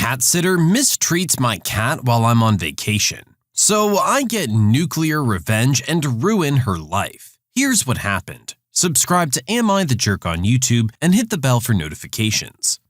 cat sitter mistreats my cat while I'm on vacation. So I get nuclear revenge and ruin her life. Here's what happened. Subscribe to Am I the Jerk on YouTube and hit the bell for notifications.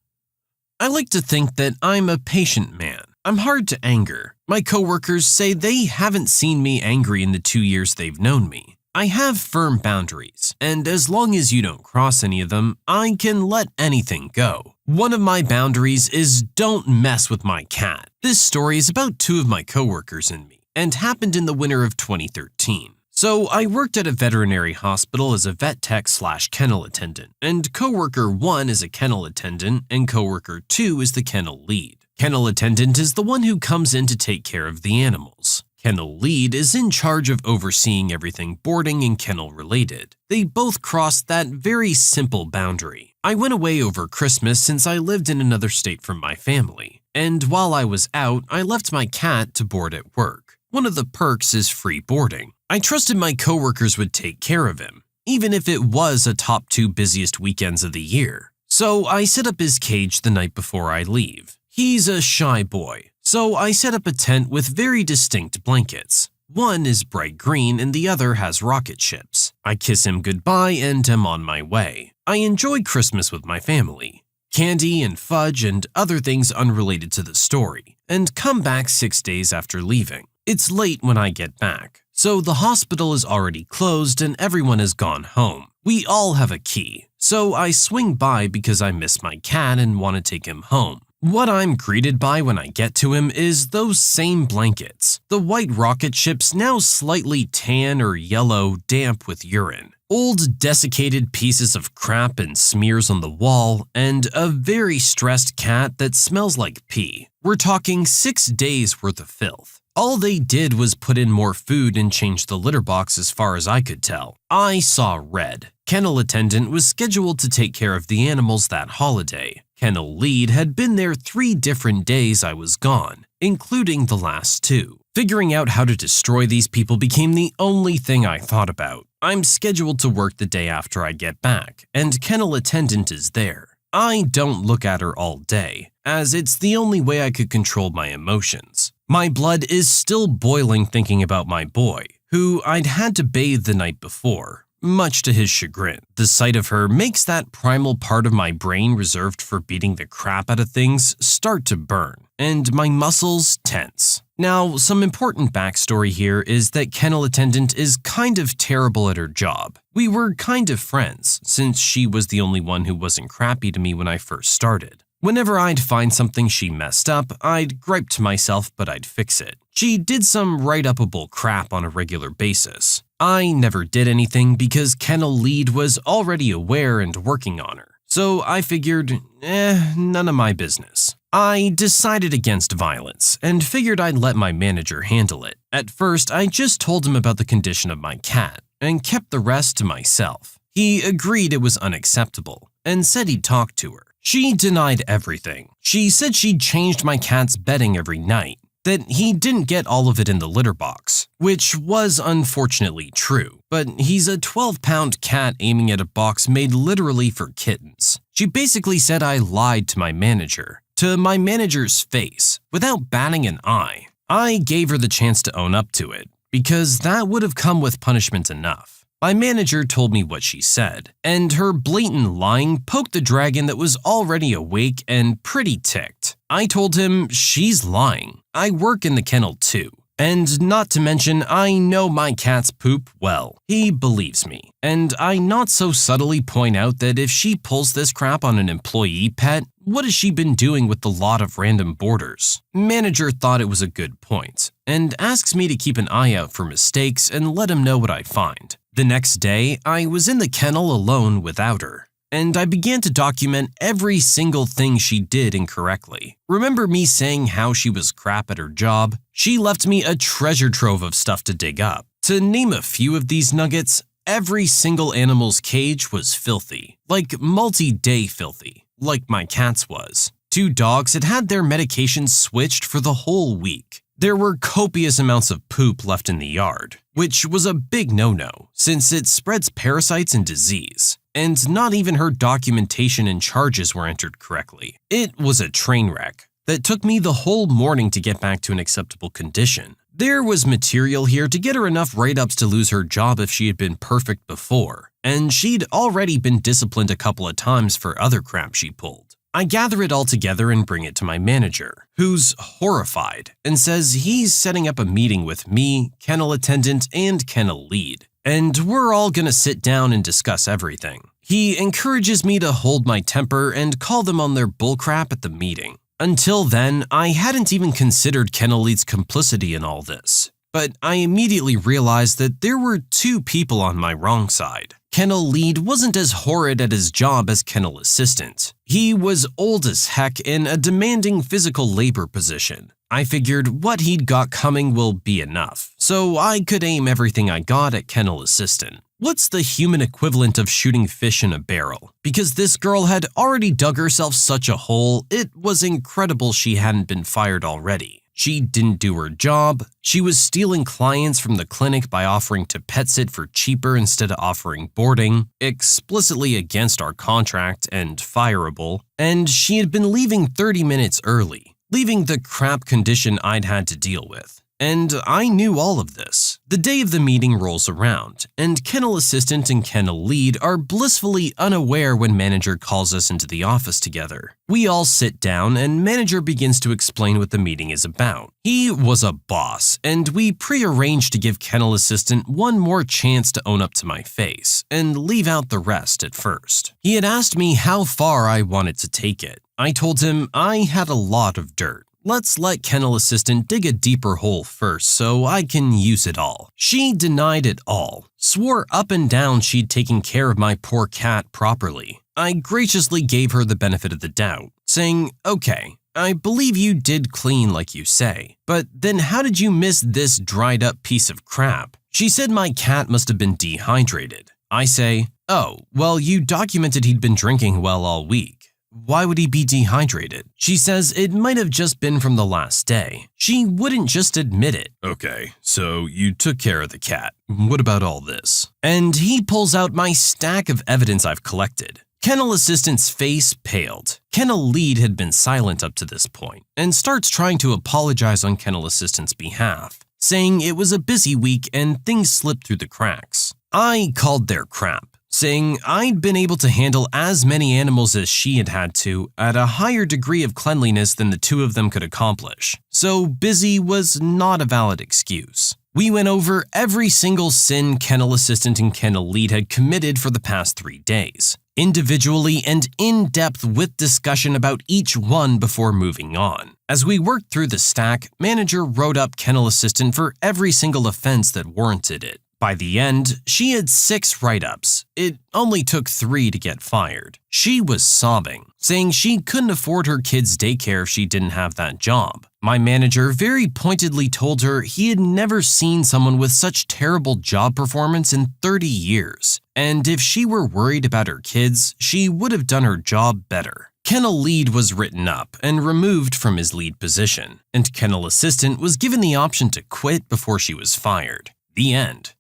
I like to think that I'm a patient man. I'm hard to anger. My coworkers say they haven't seen me angry in the 2 years they've known me. I have firm boundaries, and as long as you don't cross any of them, I can let anything go. One of my boundaries is don't mess with my cat. This story is about 2 of my coworkers and me, and happened in the winter of 2013. So I worked at a veterinary hospital as a vet tech/kennel attendant, and coworker 1 is a kennel attendant and coworker 2 is the kennel lead. Kennel attendant is the one who comes in to take care of the animals. Kennel lead is in charge of overseeing everything boarding and kennel related. They both crossed that very simple boundary. I went away over Christmas since I lived in another state from my family, and while I was out, I left my cat to board at work. One of the perks is free boarding. I trusted my coworkers would take care of him, even if it was a top 2 busiest weekends of the year. So I set up his cage the night before I leave. He's a shy boy, so I set up a tent with very distinct blankets. One is bright green and the other has rocket ships. I kiss him goodbye and am on my way. I enjoy Christmas with my family, candy and fudge and other things unrelated to the story, and come back 6 days after leaving. It's late when I get back, so the hospital is already closed and everyone has gone home. We all have a key, so I swing by because I miss my cat and want to take him home. What I'm greeted by when I get to him is those same blankets. The white rocket ships now slightly tan or yellow, damp with urine. Old desiccated pieces of crap and smears on the wall, and a very stressed cat that smells like pee. We're talking 6 days worth of filth. All they did was put in more food and change the litter box as far as I could tell. I saw red. Kennel attendant was scheduled to take care of the animals that holiday. Kennel lead had been there 3 different days I was gone, including the last 2. Figuring out how to destroy these people became the only thing I thought about. I'm scheduled to work the day after I get back, and kennel attendant is there. I don't look at her all day, as it's the only way I could control my emotions. My blood is still boiling thinking about my boy, who I'd had to bathe the night before, much to his chagrin. The sight of her makes that primal part of my brain reserved for beating the crap out of things start to burn, and my muscles tense. Now, some important backstory here is that kennel attendant is kind of terrible at her job. We were kind of friends, since she was the only one who wasn't crappy to me when I first started. Whenever I'd find something she messed up, I'd gripe to myself, but I'd fix it. She did some write-upable crap on a regular basis. I never did anything because kennel lead was already aware and working on her. So I figured, none of my business. I decided against violence and figured I'd let my manager handle it. At first, I just told him about the condition of my cat and kept the rest to myself. He agreed it was unacceptable and said he'd talk to her. She denied everything. She said she'd changed my cat's bedding every night, that he didn't get all of it in the litter box, which was unfortunately true, but he's a 12-pound cat aiming at a box made literally for kittens. She basically said I lied to my manager's face, without batting an eye. I gave her the chance to own up to it, because that would have come with punishment enough. My manager told me what she said, and her blatant lying poked the dragon that was already awake and pretty ticked. I told him she's lying. I work in the kennel too. And not to mention, I know my cat's poop well. He believes me. And I not so subtly point out that if she pulls this crap on an employee pet, what has she been doing with the lot of random boarders? Manager thought it was a good point, and asks me to keep an eye out for mistakes and let him know what I find. The next day, I was in the kennel alone without her, and I began to document every single thing she did incorrectly. Remember me saying how she was crap at her job? She left me a treasure trove of stuff to dig up. To name a few of these nuggets, every single animal's cage was filthy, like multi-day filthy, like my cat's was. 2 dogs had had their medications switched for the whole week. There were copious amounts of poop left in the yard, which was a big no-no, since it spreads parasites and disease, and not even her documentation and charges were entered correctly. It was a train wreck. that took me the whole morning to get back to an acceptable condition. There was material here to get her enough write-ups to lose her job if she had been perfect before, and she'd already been disciplined a couple of times for other crap she pulled. I gather it all together and bring it to my manager, who's horrified and says he's setting up a meeting with me, kennel attendant, and kennel lead, and we're all gonna sit down and discuss everything. He encourages me to hold my temper and call them on their bullcrap at the meeting. Until then, I hadn't even considered kennel lead's complicity in all this, but I immediately realized that there were two people on my wrong side. Kennel lead wasn't as horrid at his job as kennel assistant. He was old as heck in a demanding physical labor position. I figured what he'd got coming will be enough, so I could aim everything I got at kennel assistant. What's the human equivalent of shooting fish in a barrel? Because this girl had already dug herself such a hole, it was incredible she hadn't been fired already. She didn't do her job, she was stealing clients from the clinic by offering to pet sit for cheaper instead of offering boarding, explicitly against our contract and fireable, and she had been leaving 30 minutes early, leaving the crap condition I'd had to deal with. And I knew all of this. The day of the meeting rolls around, and kennel assistant and kennel lead are blissfully unaware when manager calls us into the office together. We all sit down and manager begins to explain what the meeting is about. He was a boss, and we pre-arranged to give kennel assistant one more chance to own up to my face and leave out the rest at first. He had asked me how far I wanted to take it. I told him I had a lot of dirt. Let's let kennel assistant dig a deeper hole first so I can use it all. She denied it all, swore up and down she'd taken care of my poor cat properly. I graciously gave her the benefit of the doubt, saying, okay, I believe you did clean like you say, but then how did you miss this dried up piece of crap? She said my cat must have been dehydrated. I say, oh, well, you documented he'd been drinking well all week. Why would he be dehydrated? She says it might have just been from the last day. She wouldn't just admit it. Okay, so you took care of the cat. What about all this? And he pulls out my stack of evidence I've collected. Kennel assistant's face paled. Kennel lead had been silent up to this point and starts trying to apologize on kennel assistant's behalf, saying it was a busy week and things slipped through the cracks. I called their crap, saying I'd been able to handle as many animals as she had had to at a higher degree of cleanliness than the two of them could accomplish, so busy was not a valid excuse. We went over every single sin kennel assistant and kennel lead had committed for the past 3 days, individually and in depth with discussion about each one before moving on. As we worked through the stack, manager wrote up kennel assistant for every single offense that warranted it. By the end, she had 6 write-ups. It only took 3 to get fired. She was sobbing, saying she couldn't afford her kids' daycare if she didn't have that job. My manager very pointedly told her he had never seen someone with such terrible job performance in 30 years, and if she were worried about her kids, she would have done her job better. Kennel lead was written up and removed from his lead position, and kennel assistant was given the option to quit before she was fired. The end.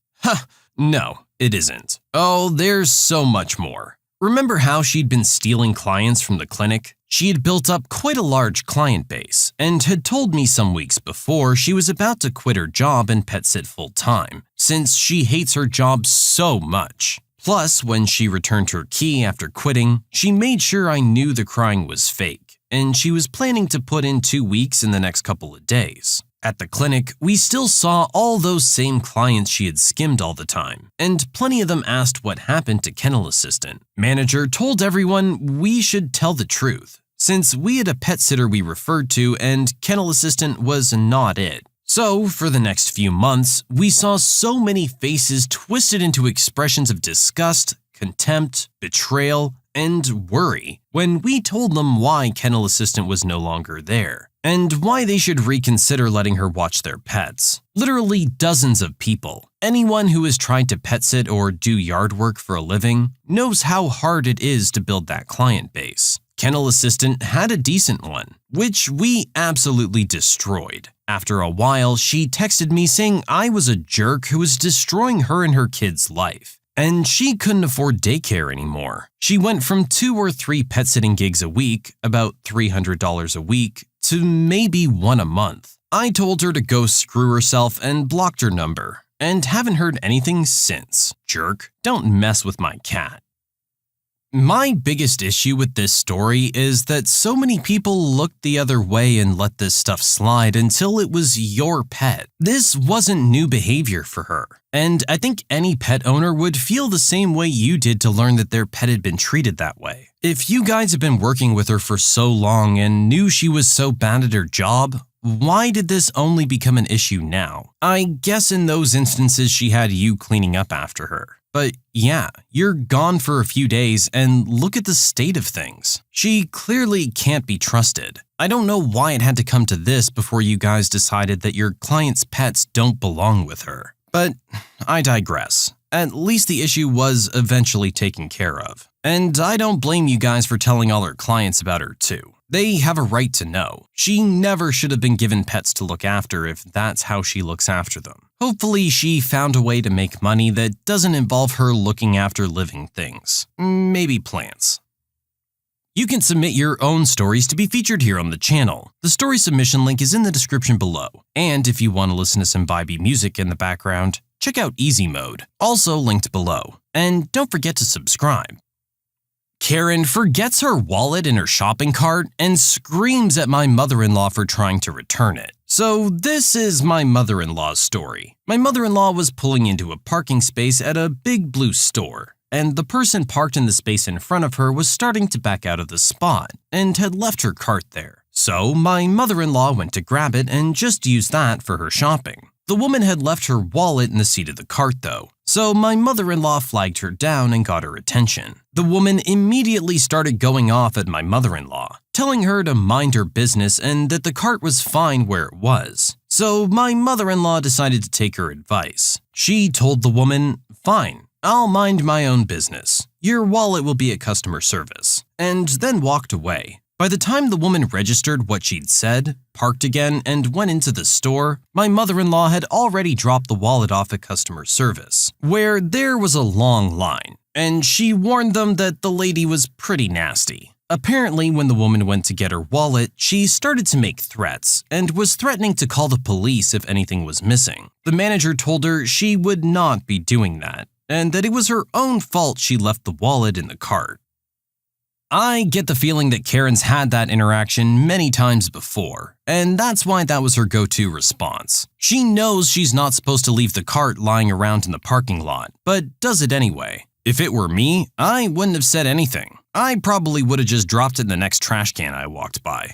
No, it isn't. Oh, there's so much more. Remember how she'd been stealing clients from the clinic? She had built up quite a large client base and had told me some weeks before she was about to quit her job and pet sit full-time, since she hates her job so much. Plus, when she returned her key after quitting, she made sure I knew the crying was fake, and she was planning to put in 2 weeks in the next couple of days. At the clinic, we still saw all those same clients she had skimmed all the time, and plenty of them asked what happened to kennel assistant. Manager told everyone we should tell the truth, since we had a pet sitter we referred to and kennel assistant was not it. So, for the next few months, we saw so many faces twisted into expressions of disgust, contempt, betrayal, and worry when we told them why kennel assistant was no longer there, and why they should reconsider letting her watch their pets. Literally dozens of people. Anyone who has tried to pet sit or do yard work for a living knows how hard it is to build that client base. Kennel assistant had a decent one, which we absolutely destroyed. After a while, she texted me saying I was a jerk who was destroying her and her kid's life, and she couldn't afford daycare anymore. She went from 2 or 3 pet sitting gigs a week, about $300 a week, to maybe 1 a month. I told her to go screw herself and blocked her number, and haven't heard anything since. Jerk, don't mess with my cat. My biggest issue with this story is that so many people looked the other way and let this stuff slide until it was your pet. This wasn't new behavior for her, and I think any pet owner would feel the same way you did to learn that their pet had been treated that way. If you guys have been working with her for so long and knew she was so bad at her job, why did this only become an issue now? I guess in those instances she had you cleaning up after her. But yeah, you're gone for a few days and look at the state of things. She clearly can't be trusted. I don't know why it had to come to this before you guys decided that your client's pets don't belong with her. But I digress. At least the issue was eventually taken care of. And I don't blame you guys for telling all her clients about her too. They have a right to know. She never should have been given pets to look after if that's how she looks after them. Hopefully she found a way to make money that doesn't involve her looking after living things. Maybe plants. You can submit your own stories to be featured here on the channel. The story submission link is in the description below. And if you want to listen to some vibey music in the background, check out easymode, also linked below. And don't forget to subscribe. Karen forgets her wallet in her shopping cart and screams at my mother-in-law for trying to return it. So this is my mother-in-law's story. My mother-in-law was pulling into a parking space at a big blue store, and the person parked in the space in front of her was starting to back out of the spot and had left her cart there. So my mother-in-law went to grab it and just used that for her shopping. The woman had left her wallet in the seat of the cart though, so my mother-in-law flagged her down and got her attention. The woman immediately started going off at my mother-in-law, telling her to mind her business and that the cart was fine where it was. So my mother-in-law decided to take her advice. She told the woman, "Fine, I'll mind my own business. Your wallet will be at customer service," and then walked away. By the time the woman registered what she'd said, parked again, and went into the store, my mother-in-law had already dropped the wallet off at customer service, where there was a long line, and she warned them that the lady was pretty nasty. Apparently, when the woman went to get her wallet, she started to make threats and was threatening to call the police if anything was missing. The manager told her she would not be doing that, and that it was her own fault she left the wallet in the cart. I get the feeling that Karen's had that interaction many times before, and that's why that was her go-to response. She knows she's not supposed to leave the cart lying around in the parking lot, but does it anyway. If it were me, I wouldn't have said anything. I probably would have just dropped it in the next trash can I walked by.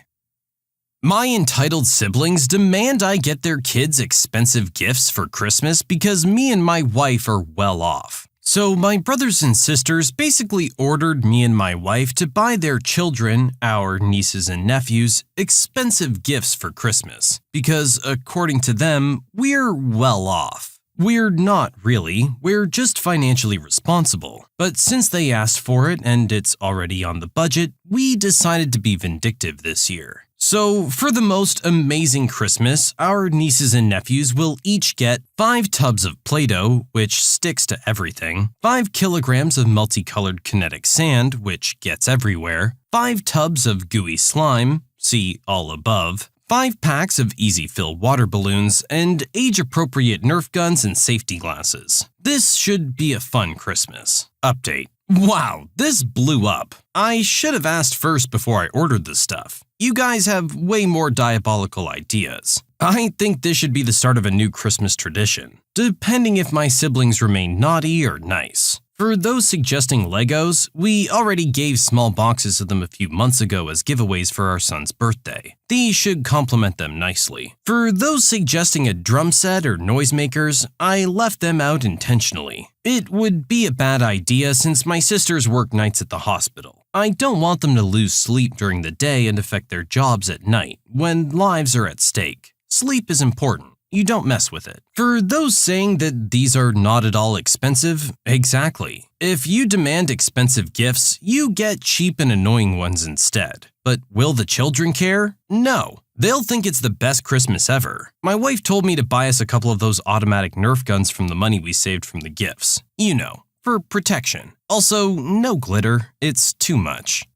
My entitled siblings demand I get their kids expensive gifts for Christmas because me and my wife are well off. So my brothers and sisters basically ordered me and my wife to buy their children, our nieces and nephews, expensive gifts for Christmas because, according to them, we're well off. We're not really, we're just financially responsible. But since they asked for it and it's already on the budget, we decided to be vindictive this year. So, for the most amazing Christmas, our nieces and nephews will each get 5 tubs of Play-Doh, which sticks to everything, 5 kilograms of multicolored kinetic sand, which gets everywhere, 5 tubs of gooey slime, see all above, 5 packs of easy fill water balloons, and age-appropriate Nerf guns and safety glasses. This should be a fun Christmas. Update. Wow, this blew up. I should have asked first before I ordered this stuff. You guys have way more diabolical ideas. I think this should be the start of a new Christmas tradition, depending if my siblings remain naughty or nice. For those suggesting Legos, we already gave small boxes of them a few months ago as giveaways for our son's birthday. These should complement them nicely. For those suggesting a drum set or noisemakers, I left them out intentionally. It would be a bad idea since my sisters work nights at the hospital. I don't want them to lose sleep during the day and affect their jobs at night, when lives are at stake. Sleep is important. You don't mess with it. For those saying that these are not at all expensive, exactly. If you demand expensive gifts, you get cheap and annoying ones instead. But will the children care? No. They'll think it's the best Christmas ever. My wife told me to buy us a couple of those automatic Nerf guns from the money we saved from the gifts. You know, for protection. Also, no glitter, it's too much.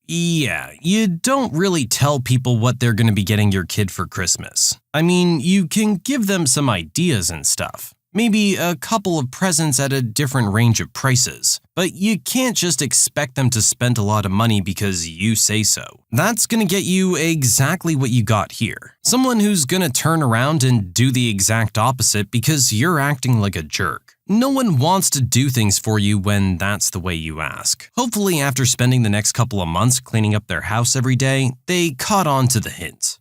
Yeah, you don't really tell people what they're going to be getting your kid for Christmas. I mean, you can give them some ideas and stuff. Maybe a couple of presents at a different range of prices. But you can't just expect them to spend a lot of money because you say so. That's gonna get you exactly what you got here. Someone who's gonna turn around and do the exact opposite because you're acting like a jerk. No one wants to do things for you when that's the way you ask. Hopefully, after spending the next couple of months cleaning up their house every day, they caught on to the hint.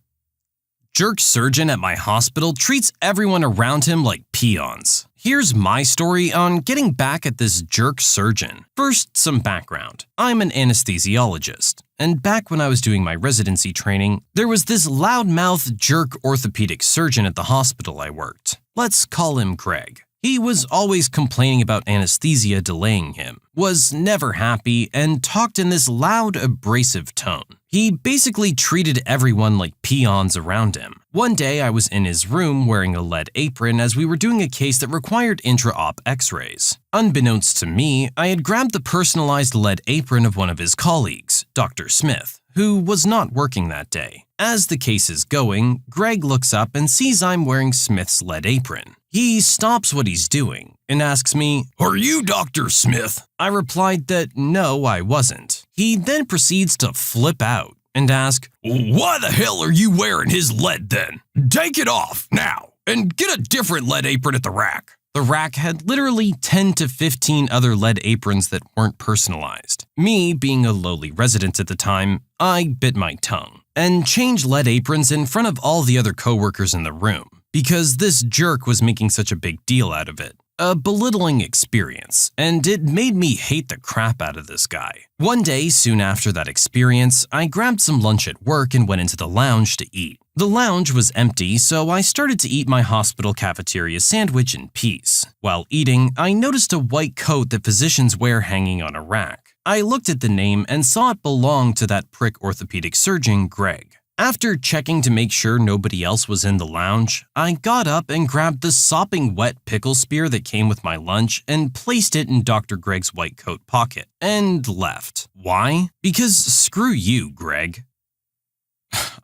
Jerk surgeon at my hospital treats everyone around him like peons. Here's my story on getting back at this jerk surgeon. First, some background. I'm an anesthesiologist, and back when I was doing my residency training, there was this loudmouth jerk orthopedic surgeon at the hospital I worked. Let's call him Greg. He was always complaining about anesthesia delaying him, was never happy, and talked in this loud, abrasive tone. He basically treated everyone like peons around him. One day, I was in his room wearing a lead apron as we were doing a case that required intra-op x-rays. Unbeknownst to me, I had grabbed the personalized lead apron of one of his colleagues, Dr. Smith, who was not working that day. As the case is going, Greg looks up and sees I'm wearing Smith's lead apron. He stops what he's doing and asks me, "Are you Dr. Smith?" I replied that no, I wasn't. He then proceeds to flip out and ask, "Why the hell are you wearing his lead then? Take it off now and get a different lead apron at the rack." The rack had literally 10 to 15 other lead aprons that weren't personalized. Me, being a lowly resident at the time, I bit my tongue and changed lead aprons in front of all the other coworkers in the room because this jerk was making such a big deal out of it. A belittling experience, and it made me hate the crap out of this guy. One day, soon after that experience, I grabbed some lunch at work and went into the lounge to eat. The lounge was empty, so I started to eat my hospital cafeteria sandwich in peace. While eating, I noticed a white coat that physicians wear hanging on a rack. I looked at the name and saw it belonged to that prick orthopedic surgeon, Greg. After checking to make sure nobody else was in the lounge, I got up and grabbed the sopping wet pickle spear that came with my lunch and placed it in Dr. Greg's white coat pocket, and left. Why? Because screw you, Greg.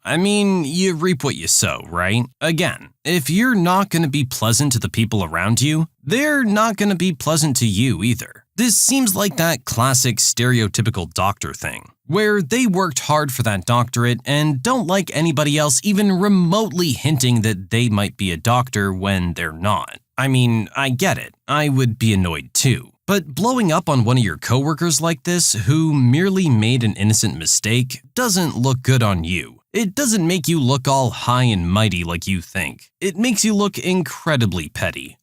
I mean, you reap what you sow, right? Again, if you're not going to be pleasant to the people around you, they're not going to be pleasant to you either. This seems like that classic stereotypical doctor thing, where they worked hard for that doctorate and don't like anybody else even remotely hinting that they might be a doctor when they're not. I mean, I get it. I would be annoyed too. But blowing up on one of your coworkers like this, who merely made an innocent mistake, doesn't look good on you. It doesn't make you look all high and mighty like you think. It makes you look incredibly petty.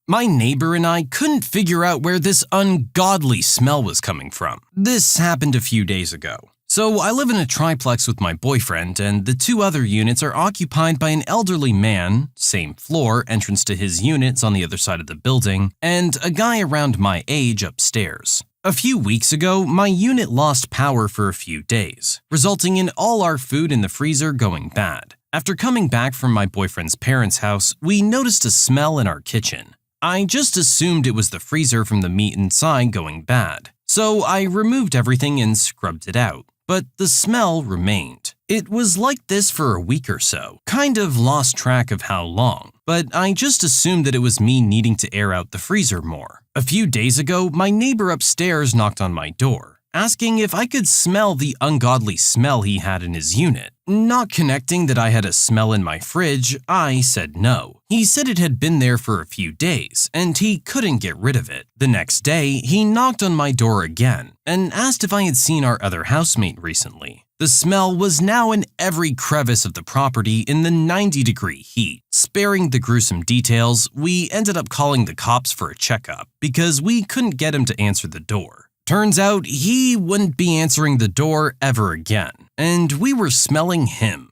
My neighbor and I couldn't figure out where this ungodly smell was coming from. This happened a few days ago. So I live in a triplex with my boyfriend, and the two other units are occupied by an elderly man, same floor, entrance to his unit's on the other side of the building, and a guy around my age upstairs. A few weeks ago, my unit lost power for a few days, resulting in all our food in the freezer going bad. After coming back from my boyfriend's parents' house, we noticed a smell in our kitchen. I just assumed it was the freezer from the meat inside going bad, so I removed everything and scrubbed it out. But the smell remained. It was like this for a week or so, kind of lost track of how long, but I just assumed that it was me needing to air out the freezer more. A few days ago, my neighbor upstairs knocked on my door, asking if I could smell the ungodly smell he had in his unit. Not connecting that I had a smell in my fridge, I said no. He said it had been there for a few days, and he couldn't get rid of it. The next day, he knocked on my door again and asked if I had seen our other housemate recently. The smell was now in every crevice of the property in the 90-degree heat. Sparing the gruesome details, we ended up calling the cops for a checkup because we couldn't get him to answer the door. Turns out he wouldn't be answering the door ever again, and we were smelling him.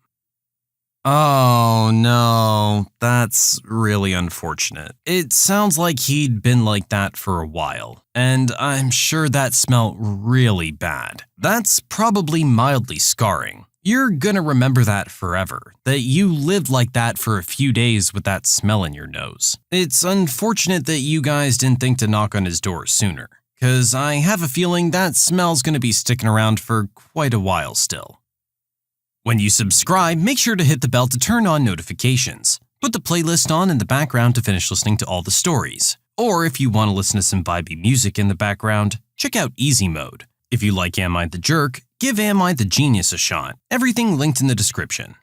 Oh no, that's really unfortunate. It sounds like he'd been like that for a while, and I'm sure that smelled really bad. That's probably mildly scarring. You're gonna remember that forever, that you lived like that for a few days with that smell in your nose. It's unfortunate that you guys didn't think to knock on his door sooner, cause I have a feeling that smell's gonna be sticking around for quite a while still. When you subscribe, make sure to hit the bell to turn on notifications. Put the playlist on in the background to finish listening to all the stories. Or if you want to listen to some vibey music in the background, check out easymode. If you like Am I the Jerk, give Am I the Genius a shot. Everything linked in the description.